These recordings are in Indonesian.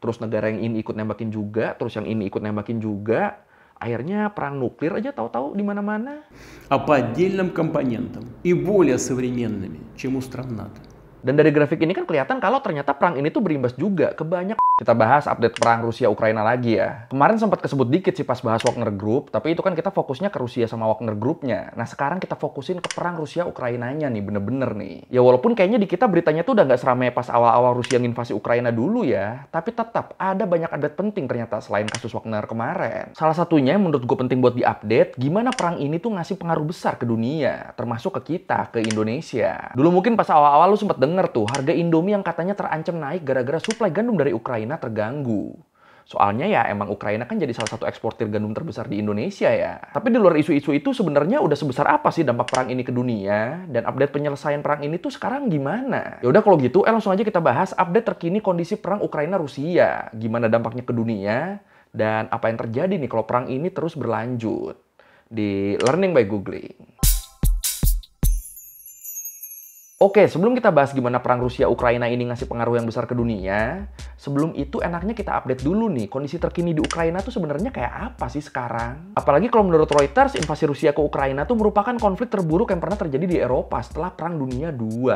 terus negara yang ini ikut nembakin juga, terus yang ini ikut nembakin juga. Akhirnya perang nuklir aja tahu-tahu di mana-mana. А по отдельным компонентам и более современными, чем у стран НАТО. Dan dari grafik ini kan kelihatan kalau ternyata perang ini tuh berimbas juga ke banyak. Kita bahas update perang Rusia-Ukraina lagi ya. Kemarin sempat kesebut dikit sih pas bahas Wagner Group, tapi itu kan kita fokusnya ke Rusia sama Wagner Group-nya. Nah sekarang kita fokusin ke perang Rusia-Ukrainanya nih, bener-bener nih. Ya walaupun kayaknya di kita beritanya tuh udah nggak seramai pas awal-awal Rusia nginvasi Ukraina dulu ya, tapi tetap ada banyak update penting ternyata selain kasus Wagner kemarin. Salah satunya yang menurut gue penting buat diupdate, gimana perang ini tuh ngasih pengaruh besar ke dunia, termasuk ke kita, ke Indonesia. Dulu mungkin pas awal-awal lu sempet denger tuh, harga Indomie yang katanya terancam naik gara-gara suplai gandum dari Ukraina terganggu. Soalnya ya emang Ukraina kan jadi salah satu eksportir gandum terbesar di Indonesia ya. Tapi di luar isu-isu itu sebenarnya udah sebesar apa sih dampak perang ini ke dunia? Dan update penyelesaian perang ini tuh sekarang gimana? Ya udah kalau gitu, langsung aja kita bahas update terkini kondisi perang Ukraina-Rusia. Gimana dampaknya ke dunia? Dan apa yang terjadi nih kalau perang ini terus berlanjut? Di Learning by Googling. Oke, sebelum kita bahas gimana perang Rusia-Ukraina ini ngasih pengaruh yang besar ke dunia, sebelum itu enaknya kita update dulu nih, kondisi terkini di Ukraina tuh sebenarnya kayak apa sih sekarang? Apalagi kalau menurut Reuters, invasi Rusia ke Ukraina tuh merupakan konflik terburuk yang pernah terjadi di Eropa setelah Perang Dunia II.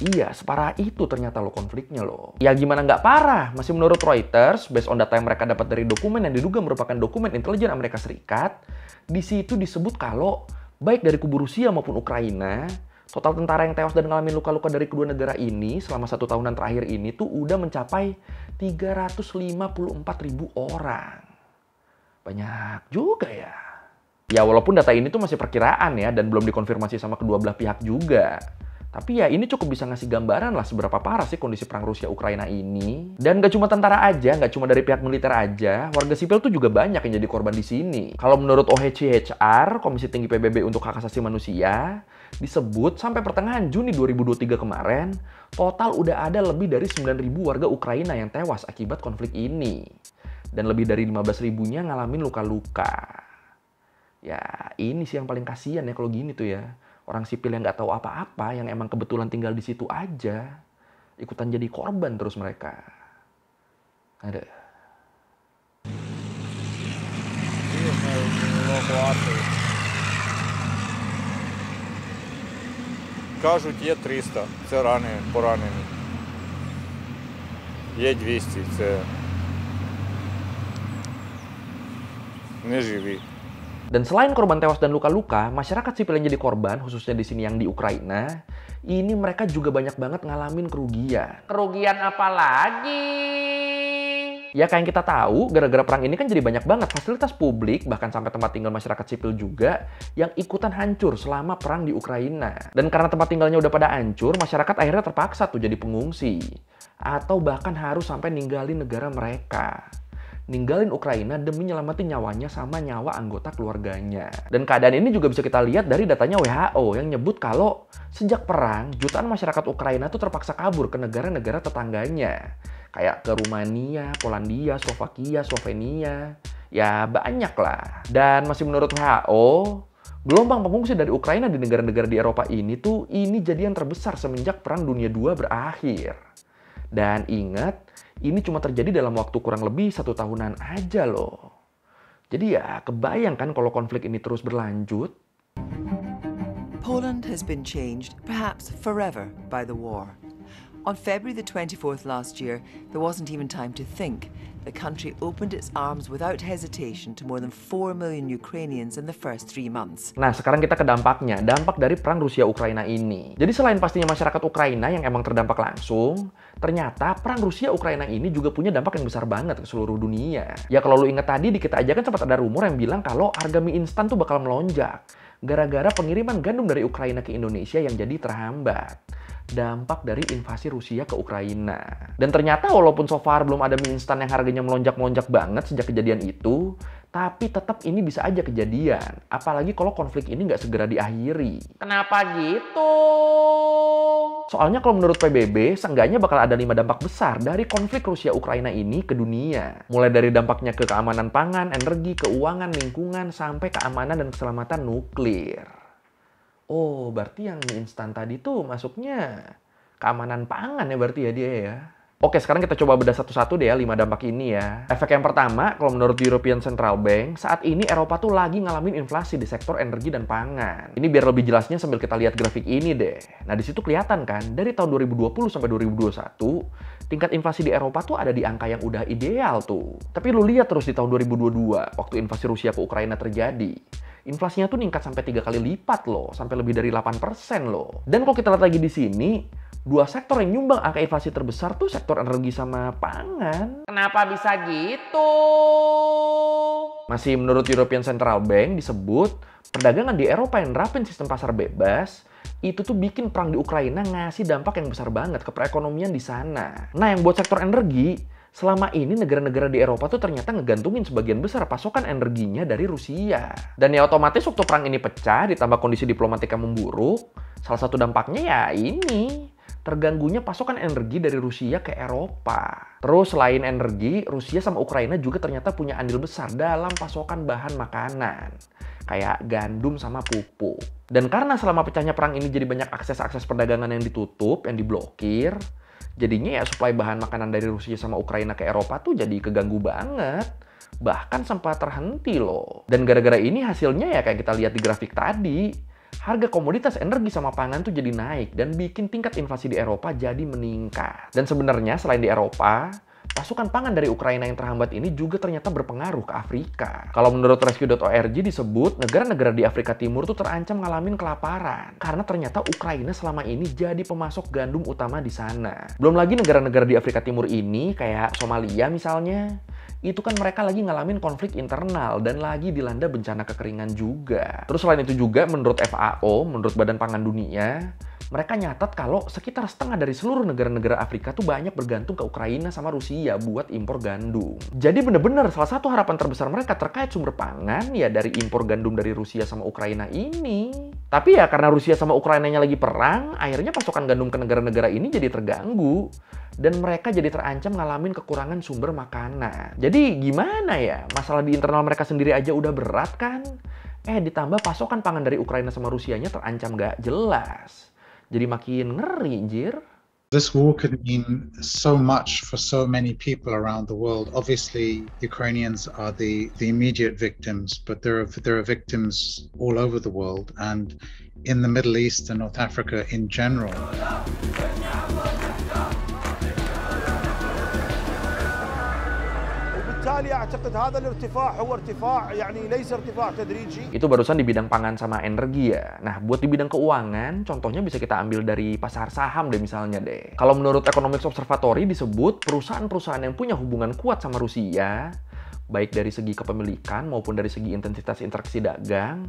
Iya, separah itu ternyata loh konfliknya loh. Ya gimana nggak parah? Masih menurut Reuters, based on data yang mereka dapat dari dokumen yang diduga merupakan dokumen intelijen Amerika Serikat, di situ disebut kalau baik dari kubu Rusia maupun Ukraina, total tentara yang tewas dan ngalamin luka-luka dari kedua negara ini selama 1 tahunan terakhir ini tuh udah mencapai 354.000 orang. Banyak juga ya. Ya walaupun data ini tuh masih perkiraan ya dan belum dikonfirmasi sama kedua belah pihak juga. Tapi ya ini cukup bisa ngasih gambaran lah seberapa parah sih kondisi perang Rusia-Ukraina ini. Dan gak cuma tentara aja, gak cuma dari pihak militer aja, warga sipil tuh juga banyak yang jadi korban di sini. Kalau menurut OHCHR, Komisi Tinggi PBB untuk Hak Asasi Manusia, disebut sampai pertengahan Juni 2023 kemarin, total udah ada lebih dari 9.000 warga Ukraina yang tewas akibat konflik ini. Dan lebih dari 15.000-nya ngalamin luka-luka. Ya ini sih yang paling kasihan ya kalau gini tuh ya. Orang sipil yang nggak tahu apa-apa, yang emang kebetulan tinggal di situ aja, ikutan jadi korban terus mereka. Ada. Кажуть, є 300, це поранені. Є 200, це неживі. Dan selain korban tewas dan luka-luka, masyarakat sipil yang jadi korban, khususnya di sini yang di Ukraina, ini mereka juga banyak banget ngalamin kerugian. Kerugian apa lagi? Ya kayak yang kita tahu, gara-gara perang ini kan jadi banyak banget fasilitas publik, bahkan sampai tempat tinggal masyarakat sipil juga, yang ikutan hancur selama perang di Ukraina. Dan karena tempat tinggalnya udah pada hancur, masyarakat akhirnya terpaksa tuh jadi pengungsi. Atau bahkan harus sampai ninggalin negara mereka. Ninggalin Ukraina demi nyelamatin nyawanya sama nyawa anggota keluarganya. Dan keadaan ini juga bisa kita lihat dari datanya WHO yang nyebut kalau sejak perang, jutaan masyarakat Ukraina tuh terpaksa kabur ke negara-negara tetangganya. Kayak ke Rumania, Polandia, Slovakia, Slovenia. Ya banyak lah. Dan masih menurut WHO, gelombang pengungsi dari Ukraina di negara-negara di Eropa ini jadi yang terbesar semenjak Perang Dunia II berakhir. Dan ingat, ini cuma terjadi dalam waktu kurang lebih 1 tahunan aja loh. Jadi ya kebayangkan kalau konflik ini terus berlanjut. Poland has been changed, perhaps forever, by the war. On February the 24th last year, there wasn't even time to think. The country opened its arms without hesitation to more than 4 million Ukrainians in the first 3 months. Nah, sekarang kita ke dampaknya. Dampak dari perang Rusia-Ukraina ini. Jadi selain pastinya masyarakat Ukraina yang emang terdampak langsung, ternyata perang Rusia-Ukraina ini juga punya dampak yang besar banget ke seluruh dunia. Ya kalau lu inget tadi, di kita aja kan sempat ada rumor yang bilang kalau harga mie instan tuh bakal melonjak. Gara-gara pengiriman gandum dari Ukraina ke Indonesia yang jadi terhambat. Dampak dari invasi Rusia ke Ukraina. Dan ternyata walaupun so far belum ada mie instan yang harganya melonjak-melonjak banget sejak kejadian itu, tapi tetap ini bisa aja kejadian. Apalagi kalau konflik ini nggak segera diakhiri. Kenapa gitu? Soalnya kalau menurut PBB, seenggaknya bakal ada 5 dampak besar dari konflik Rusia-Ukraina ini ke dunia. Mulai dari dampaknya ke keamanan pangan, energi, keuangan, lingkungan, sampai keamanan dan keselamatan nuklir. Oh, berarti yang mie instan tadi tuh masuknya keamanan pangan ya berarti ya dia ya. Oke, sekarang kita coba bedah satu-satu deh ya 5 dampak ini ya. Efek yang pertama, kalau menurut European Central Bank, saat ini Eropa tuh lagi ngalamin inflasi di sektor energi dan pangan. Ini biar lebih jelasnya sambil kita lihat grafik ini deh. Nah, di situ kelihatan kan, dari tahun 2020 sampai 2021, tingkat inflasi di Eropa tuh ada di angka yang udah ideal tuh. Tapi lu lihat terus di tahun 2022, waktu invasi Rusia ke Ukraina terjadi. Inflasinya tuh meningkat sampai 3 kali lipat loh, sampai lebih dari 8% loh. Dan kalau kita lihat lagi di sini, dua sektor yang nyumbang angka inflasi terbesar tuh sektor energi sama pangan. Kenapa bisa gitu? Masih menurut European Central Bank disebut, perdagangan di Eropa yang nerapin sistem pasar bebas, itu tuh bikin perang di Ukraina ngasih dampak yang besar banget ke perekonomian di sana. Nah, yang buat sektor energi, selama ini negara-negara di Eropa tuh ternyata ngegantungin sebagian besar pasokan energinya dari Rusia. Dan ya otomatis waktu perang ini pecah, ditambah kondisi diplomatik yang memburuk, salah satu dampaknya ya ini, terganggunya pasokan energi dari Rusia ke Eropa. Terus selain energi, Rusia sama Ukraina juga ternyata punya andil besar dalam pasokan bahan makanan. Kayak gandum sama pupuk. Dan karena selama pecahnya perang ini jadi banyak akses-akses perdagangan yang ditutup, yang diblokir, jadinya ya suplai bahan makanan dari Rusia sama Ukraina ke Eropa tuh jadi keganggu banget. Bahkan sempat terhenti loh. Dan gara-gara ini hasilnya ya kayak kita lihat di grafik tadi. Harga komoditas energi sama pangan tuh jadi naik dan bikin tingkat inflasi di Eropa jadi meningkat. Dan sebenarnya selain di Eropa, pasokan pangan dari Ukraina yang terhambat ini juga ternyata berpengaruh ke Afrika. Kalau menurut rescue.org disebut, negara-negara di Afrika Timur tuh terancam ngalamin kelaparan. Karena ternyata Ukraina selama ini jadi pemasok gandum utama di sana. Belum lagi negara-negara di Afrika Timur ini, kayak Somalia misalnya, itu kan mereka lagi ngalamin konflik internal dan lagi dilanda bencana kekeringan juga. Terus selain itu juga menurut FAO, menurut Badan Pangan Dunia, mereka nyatat kalau sekitar setengah dari seluruh negara-negara Afrika tuh banyak bergantung ke Ukraina sama Rusia buat impor gandum. Jadi bener-bener salah satu harapan terbesar mereka terkait sumber pangan ya dari impor gandum dari Rusia sama Ukraina ini. Tapi ya karena Rusia sama Ukrainanya lagi perang, akhirnya pasokan gandum ke negara-negara ini jadi terganggu. Dan mereka jadi terancam ngalamin kekurangan sumber makanan. Jadi gimana ya? Masalah di internal mereka sendiri aja udah berat kan? Ditambah pasokan pangan dari Ukraina sama Rusianya terancam gak jelas. Jadi makin ngeri, jir. This war could mean so much for so many people around the world. Obviously, Ukrainians are the immediate victims, but there are victims all over the world and in the Middle East and North Africa in general. Itu barusan di bidang pangan sama energi ya. Nah, buat di bidang keuangan, contohnya bisa kita ambil dari pasar saham deh misalnya deh. Kalau menurut Economics Observatory disebut perusahaan-perusahaan yang punya hubungan kuat sama Rusia, baik dari segi kepemilikan maupun dari segi intensitas interaksi dagang,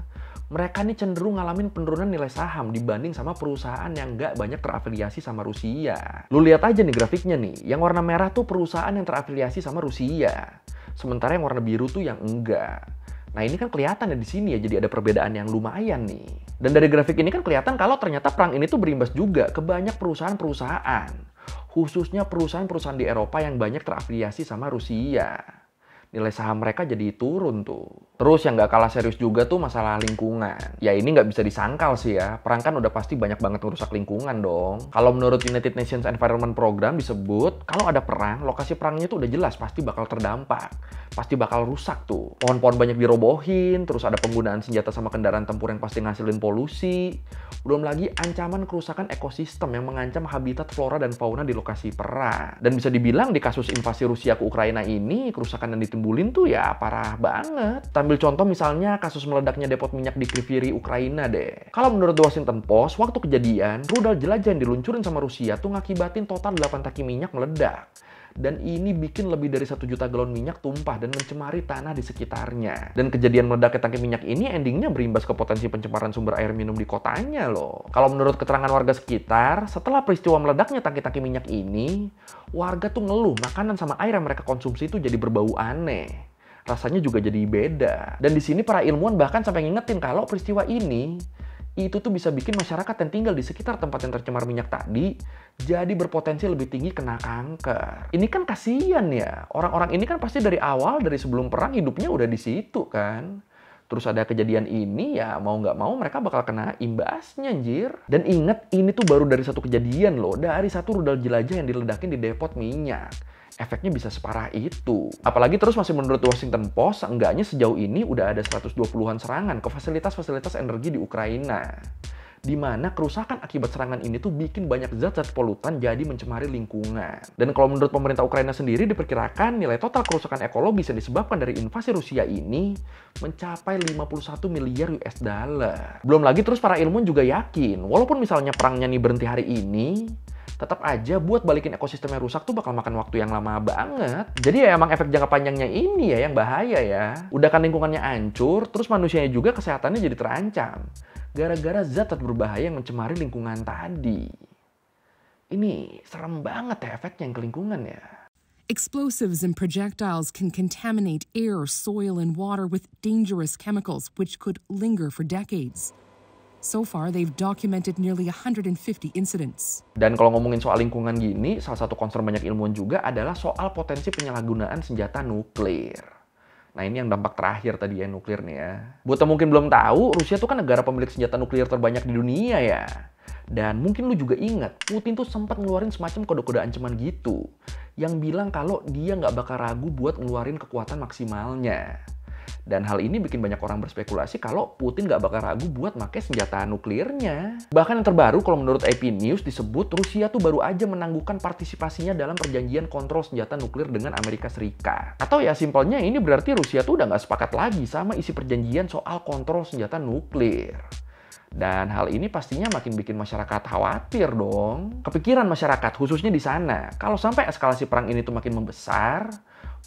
mereka nih cenderung ngalamin penurunan nilai saham dibanding sama perusahaan yang nggak banyak terafiliasi sama Rusia. Lu lihat aja nih grafiknya nih, yang warna merah tuh perusahaan yang terafiliasi sama Rusia. Sementara yang warna biru tuh yang enggak. Nah ini kan kelihatan ya di sini ya, jadi ada perbedaan yang lumayan nih. Dan dari grafik ini kan kelihatan kalau ternyata perang ini tuh berimbas juga ke banyak perusahaan-perusahaan. Khususnya perusahaan-perusahaan di Eropa yang banyak terafiliasi sama Rusia. Nilai saham mereka jadi turun tuh. Terus yang nggak kalah serius juga tuh masalah lingkungan. Ya ini nggak bisa disangkal sih ya, perang kan udah pasti banyak banget ngerusak lingkungan dong. Kalau menurut United Nations Environment Program disebut, kalau ada perang, lokasi perangnya tuh udah jelas pasti bakal terdampak. Pasti bakal rusak tuh. Pohon-pohon banyak dirobohin, terus ada penggunaan senjata sama kendaraan tempur yang pasti ngasilin polusi. Belum lagi ancaman kerusakan ekosistem yang mengancam habitat flora dan fauna di lokasi perang. Dan bisa dibilang di kasus invasi Rusia ke Ukraina ini, kerusakan yang ditimbulin tuh ya parah banget. Ambil contoh misalnya kasus meledaknya depot minyak di Kryvyi Ukraina deh. Kalau menurut The Washington Post, waktu kejadian, rudal jelajah yang diluncurin sama Rusia tuh ngakibatin total 8 tangki minyak meledak. Dan ini bikin lebih dari 1 juta galon minyak tumpah dan mencemari tanah di sekitarnya. Dan kejadian meledaknya tangki minyak ini endingnya berimbas ke potensi pencemaran sumber air minum di kotanya loh. Kalau menurut keterangan warga sekitar, setelah peristiwa meledaknya tangki-tangki minyak ini, warga tuh ngeluh makanan sama air yang mereka konsumsi itu jadi berbau aneh. Rasanya juga jadi beda. Dan di sini para ilmuwan bahkan sampai ngingetin kalau peristiwa ini itu tuh bisa bikin masyarakat yang tinggal di sekitar tempat yang tercemar minyak tadi jadi berpotensi lebih tinggi kena kanker. Ini kan kasihan ya. Orang-orang ini kan pasti dari awal, dari sebelum perang hidupnya udah di situ kan. terus ada kejadian ini, ya mau nggak mau mereka bakal kena imbasnya, anjir. Dan inget, ini tuh baru dari satu kejadian loh, dari satu rudal jelajah yang diledakin di depot minyak. Efeknya bisa separah itu. Apalagi terus masih menurut Washington Post, seenggaknya sejauh ini udah ada 120-an serangan ke fasilitas-fasilitas energi di Ukraina. Di mana kerusakan akibat serangan ini tuh bikin banyak zat-zat polutan jadi mencemari lingkungan. Dan kalau menurut pemerintah Ukraina sendiri diperkirakan nilai total kerusakan ekologis yang disebabkan dari invasi Rusia ini mencapai 51 miliar US dollar. Belum lagi terus para ilmuwan juga yakin, walaupun misalnya perangnya nih berhenti hari ini, tetap aja buat balikin ekosistem yang rusak tuh bakal makan waktu yang lama banget. Jadi ya emang efek jangka panjangnya ini ya yang bahaya ya. Udah kan lingkungannya hancur, terus manusianya juga kesehatannya jadi terancam. Gara-gara zat berbahaya yang mencemari lingkungan tadi. Ini serem banget ya efeknya yang ke lingkungan ya. Explosives and projectiles can contaminate air, soil, and water with dangerous chemicals which could linger for decades. So far, they've documented nearly 150 incidents. Dan kalau ngomongin soal lingkungan gini, salah satu concern banyak ilmuwan juga adalah soal potensi penyalahgunaan senjata nuklir. Nah ini yang dampak terakhir tadi ya, nuklir nih ya. Buat yang mungkin belum tahu, Rusia tuh kan negara pemilik senjata nuklir terbanyak di dunia ya. Dan mungkin lu juga ingat, Putin tuh sempat ngeluarin semacam kode-kode ancaman gitu. Yang bilang kalau dia nggak bakal ragu buat ngeluarin kekuatan maksimalnya. Dan hal ini bikin banyak orang berspekulasi kalau Putin nggak bakal ragu buat pakai senjata nuklirnya. Bahkan yang terbaru kalau menurut AP News disebut Rusia tuh baru aja menangguhkan partisipasinya dalam perjanjian kontrol senjata nuklir dengan Amerika Serikat. Atau ya simpelnya ini berarti Rusia tuh udah nggak sepakat lagi sama isi perjanjian soal kontrol senjata nuklir. Dan hal ini pastinya makin bikin masyarakat khawatir dong. Kepikiran masyarakat khususnya di sana, kalau sampai eskalasi perang ini tuh makin membesar,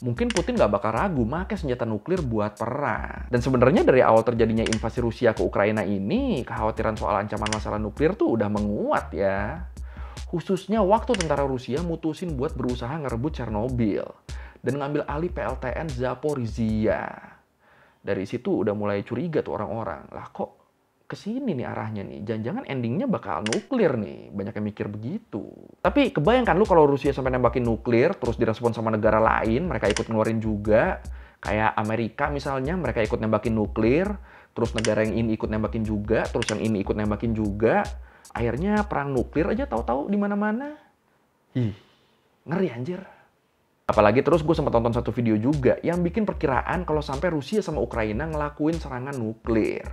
mungkin Putin nggak bakal ragu pakai senjata nuklir buat perang. Dan sebenarnya dari awal terjadinya invasi Rusia ke Ukraina ini, kekhawatiran soal ancaman masalah nuklir tuh udah menguat ya. Khususnya waktu tentara Rusia mutusin buat berusaha ngerebut Chernobyl dan ngambil alih PLTN Zaporizhia. Dari situ udah mulai curiga tuh orang-orang. Lah kok kesini nih arahnya nih, jangan-jangan endingnya bakal nuklir nih, banyak yang mikir begitu. Tapi kebayangkan lu kalau Rusia sampai nembakin nuklir, terus direspon sama negara lain, mereka ikut ngeluarin juga, kayak Amerika misalnya, mereka ikut nembakin nuklir, terus negara yang ini ikut nembakin juga, terus yang ini ikut nembakin juga, akhirnya perang nuklir aja tahu-tahu di mana-mana. Ih, ngeri anjir. Apalagi terus gue sempat tonton satu video juga yang bikin perkiraan kalau sampai Rusia sama Ukraina ngelakuin serangan nuklir.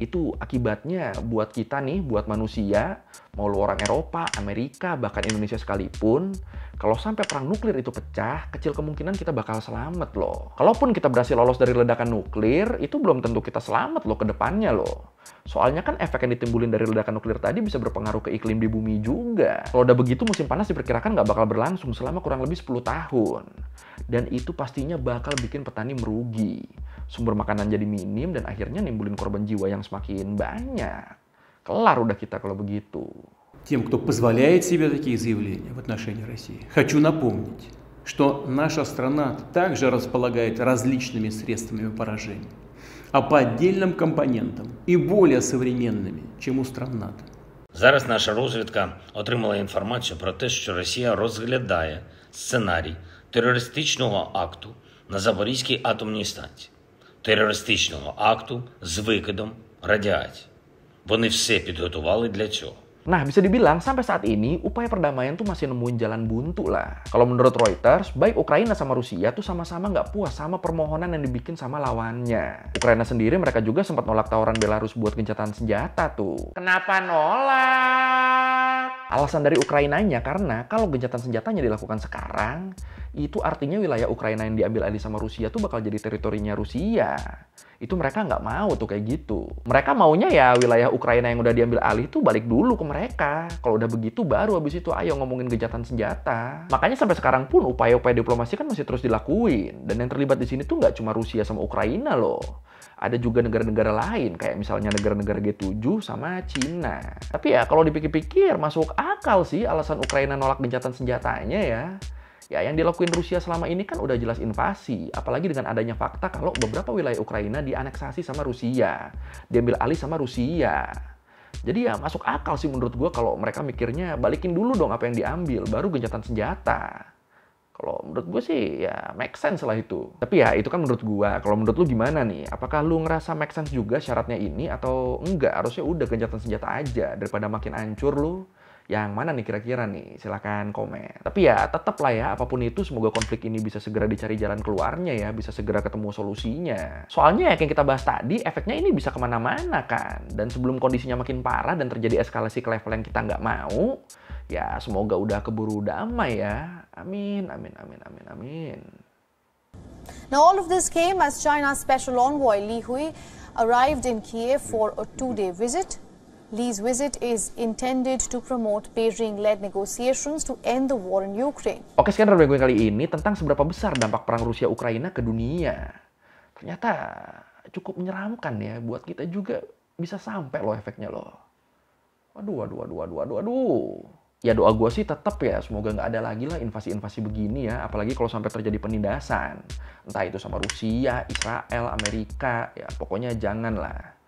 Itu akibatnya buat kita nih, buat manusia, mau lu orang Eropa, Amerika, bahkan Indonesia sekalipun, kalau sampai perang nuklir itu pecah, kecil kemungkinan kita bakal selamat loh. Kalaupun kita berhasil lolos dari ledakan nuklir, itu belum tentu kita selamat loh ke depannya loh. Soalnya kan efek yang ditimbulin dari ledakan nuklir tadi bisa berpengaruh ke iklim di bumi juga. Kalau udah begitu musim panas diperkirakan nggak bakal berlangsung selama kurang lebih 10 tahun. Dan itu pastinya bakal bikin petani merugi. Sumber makanan jadi minim dan akhirnya nimbulin korban jiwa yang semakin banyak. Kelar udah kita kalau begitu. Тем, кто позволяет себе такие заявления в отношении России, хочу напомнить, что наша страна также располагает различными средствами поражения, а по отдельным компонентам и более современными, чем у стран НАТО. Зараз наша розвідка отримала інформацію про те, що Росія розглядає сценарій терористичного акту на Запорізькій атомній станції. Терористичного акту з викидом радіації. Вони все підготували для цього. Nah, bisa dibilang sampai saat ini upaya perdamaian tuh masih nemuin jalan buntu lah. Kalau menurut Reuters, baik Ukraina sama Rusia tuh sama-sama nggak puas sama permohonan yang dibikin sama lawannya. Ukraina sendiri mereka juga sempat nolak tawaran Belarus buat gencatan senjata tuh. Kenapa nolak? Alasan dari Ukrainanya karena kalau gencatan senjatanya dilakukan sekarang, itu artinya wilayah Ukraina yang diambil alih sama Rusia tuh bakal jadi teritorinya Rusia. Itu mereka nggak mau tuh kayak gitu. Mereka maunya ya wilayah Ukraina yang udah diambil alih tuh balik dulu ke mereka. Kalau udah begitu baru habis itu ayo ngomongin gencatan senjata. Makanya sampai sekarang pun upaya-upaya diplomasi kan masih terus dilakuin. Dan yang terlibat di sini tuh nggak cuma Rusia sama Ukraina loh. Ada juga negara-negara lain kayak misalnya negara-negara G7 sama Cina. Tapi ya kalau dipikir-pikir masuk akal sih alasan Ukraina nolak gencatan senjatanya ya. Ya, yang dilakuin Rusia selama ini kan udah jelas invasi. Apalagi dengan adanya fakta kalau beberapa wilayah Ukraina dianeksasi sama Rusia. Diambil alih sama Rusia. Jadi ya masuk akal sih menurut gue kalau mereka mikirnya balikin dulu dong apa yang diambil, baru gencatan senjata. Kalau menurut gue sih ya make sense lah itu. Tapi ya itu kan menurut gue. Kalau menurut lu gimana nih? Apakah lu ngerasa make sense juga syaratnya ini atau enggak? Harusnya udah gencatan senjata aja daripada makin hancur lu. Yang mana nih kira-kira nih? Silahkan komen. Tapi ya tetap lah ya, apapun itu semoga konflik ini bisa segera dicari jalan keluarnya ya, bisa segera ketemu solusinya. Soalnya yang kita bahas tadi, efeknya ini bisa kemana-mana kan. Dan sebelum kondisinya makin parah dan terjadi eskalasi ke level yang kita nggak mau, ya semoga udah keburu damai ya. Amin, amin, amin, amin, amin. Now all of this came as China's special envoy Li Hui arrived in Kiev for a two-day visit. Li's visit is intended to promote Beijing-led negotiations to end the war in Ukraine. Oke, sekian review gue kali ini tentang seberapa besar dampak perang Rusia-Ukraina ke dunia. Ternyata cukup menyeramkan ya, buat kita juga bisa sampai loh efeknya loh. Waduh. Ya doa gue sih tetap ya, semoga nggak ada lagi lah invasi-invasi begini ya, apalagi kalau sampai terjadi penindasan. Entah itu sama Rusia, Israel, Amerika, ya pokoknya jangan lah.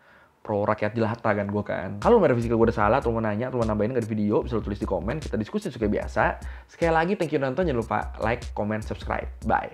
Pro rakyat jelata kan gue kan. Kalau merevisi gue udah salah, atau mau nanya, atau mau nambahin nggak di video, bisa lo tulis di komen, kita diskusi seperti biasa. Sekali lagi, thank you nonton, jangan lupa like, comment, subscribe. Bye.